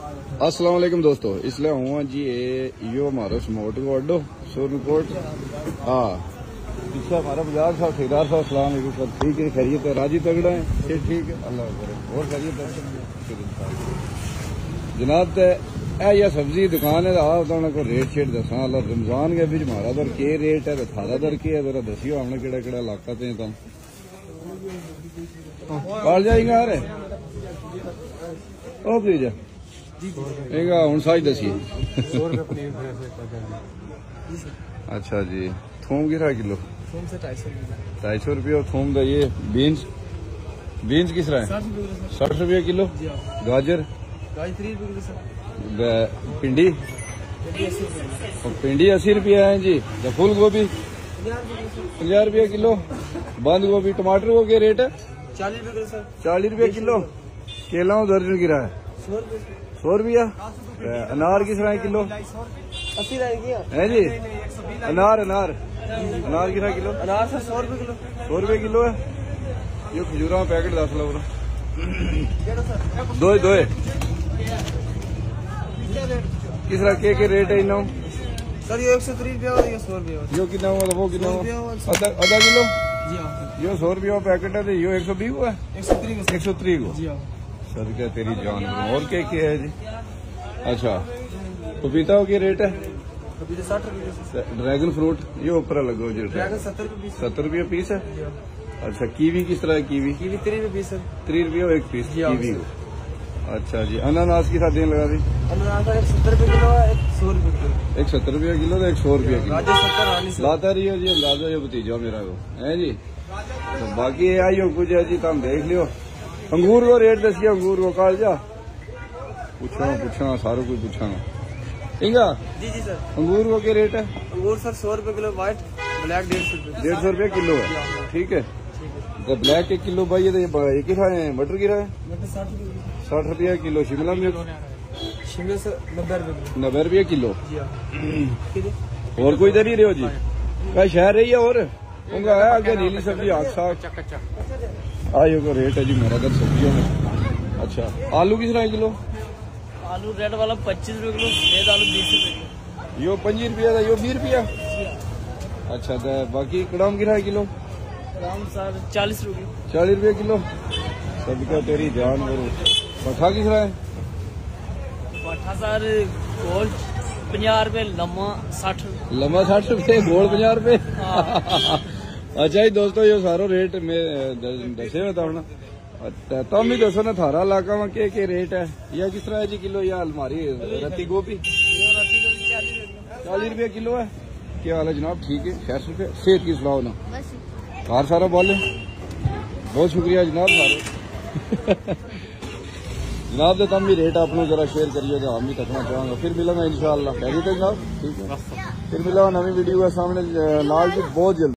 अस्सलाम वालेकुम दोस्तों, इसलिए हुआ जी यो हमारा स्मोट को अड्डो सोनकोट। हाँ, इसका हमारा बाजार साहब ठेकेदार साहब सलाम सब ठीक है, खैरियत है, राजी तगड़ा है, फिर ठीक है, अल्लाह करे और खैरियत है जनाब। तो यह सब्जी दुकान है, आप को रेट शेट दसा रमजान के बीच हमारा दर के रेट है, थारा दर के है, जरा दसियो हमने केड़ा केड़ा इलाका ते तो कॉल जाएगा यार ओ प्लीज हूं साज दसिए। अच्छा जी, थूम किरा किलो? 250 रुपये थूम का। ये बीन्स बीन्स किस तरह है? 60 रुपये किलो। गाजर भिंडी भिंडी 80 रुपये है जी। फूल गोभी 50 रुपये किलो। बंद गोभी टमाटर को क्या रेट है? 40 रुपये किलो। केला दर्जन किरा है 100 रुपया। अनार किस तरह किलो है जी? अनार अनार अनार किस तरह किलो? अनार 100 रुपये किलो। 100 रुपये किलो है। ये खजूरा पैकेट 10 लो दो दो किस तरह के रेट है इनो? सर ये 130 रुपया और ये 100 रुपया। यो कितना हुआ? वो कितना हुआ? आधा किलो जी हाँ। यो 100 रुपया पैकेट है, तो यो 120 हुआ है। 130 को जी हाँ। सर क्या तेरी जान। और क्या है जी? अच्छा, पपीता की रेट है? पपीता 60 रुपये। ड्रैगन फ्रूट ये ऊपर लगो जी, 70 रुपये पीस है। अच्छा, कीवी किस तरह है? कीवी 3 रुपये पीस है। 3 रुपये एक पीस कीवी को। अच्छा जी, अनानास की साथ लगा दी? अनानास 70 रुपये किलो है, 100 रुपये किलो। एक 70 रुपये किलो तो एक 100 रुपये किलो। गाजर 70 लाता रही हो जी, अंदाजा ये भतीजा मेरा को है जी। तो बाकी ये आई हो कुछ है जी, तुम देख लियो। अंगूर को रेट दसिए, अंगूर को काल जा पूछा सारों को पूछा इंगा। जी जी सर। अंगूर को क्या रेट है? अंगूर सर 100 रुपये किलो, व्हाइट ब्लैक 150 रुपये। 150 रुपये किलो है, ठीक है। तो ब्लैक 1 किलो भाई, ये किरा है? मटर किरा है? 60 रुपया किलो। शिमला मिर्च शिमला सर 90 रुपये। 90 रुपये किलो। जी हाँ। और कोई इधर ही रहे हो जी? क्या शहर रही है? और उनका है आगे नीली सब्जी आग साग आयो का रेट है जी मेरा घर सब्जियों में। अच्छा, आलू किस तरह किलो? आलू रेड वाला 25 रुपये किलो, सफेद आलू 20 रुपये किलो। यो 25 रुपया था, यो 20 रुपया। अच्छा, तो बाकी कड़ाम किरा किलो? राम सर 40 रुपये। 40 रुपये किलो। सबका तेरी जान करो। पठा किस तरह है? पठा सर गोल्ड 50 रुपये, लम्मा 60 रुपये। लम्बा 60 रुपये, गोल 50 रुपये। अच्छा जी दोस्तों, ये सारो रेट में दसे बताओ। तुम भी दसो ना, थारा इलाका में के रेट है या किस तरह है जी किलो? या अलमारी रत्ती गोभी 40 रुपये किलो है। क्या हाल है जनाब? ठीक है, खैर रुपये। सेहत की सलाह ना कार सारा बोले। बहुत शुक्रिया जनाब सारे। जनाब तो तुम भी रेट अपना जरा शेयर करिए, तो हम भी तकना चाहेंगे। फिर मिलेंगे इंशाअल्लाह। खैरियत है जनाब? ठीक है, फिर मिलेगा नवी वीडियो के सामने लाल जी बहुत जल्दी।